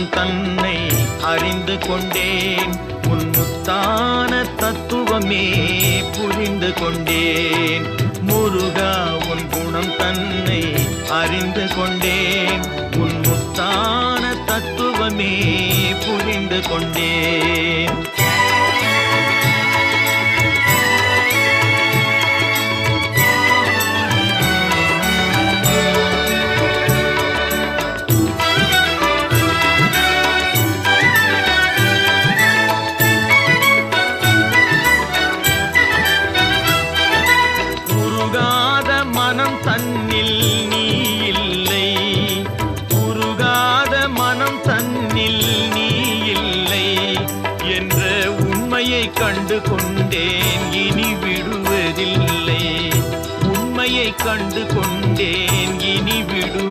குணம் தன்னை அறிந்து கொண்டேன். உன் முத்தான தத்துவமே புரிந்து கொண்டேன். முருகா உன் குணம் தன்னை அறிந்து கொண்டேன். உன் முத்தான தத்துவமே புரிந்து கொண்டேன். மனம் தன்னில் நீ இல்லை, உருகாத மனம் தன்னில் நீ இல்லை என்ற உண்மையை கண்டு கொண்டேன். இனி விடுவதில்லை, உண்மையை கண்டு கொண்டேன். இனி விடு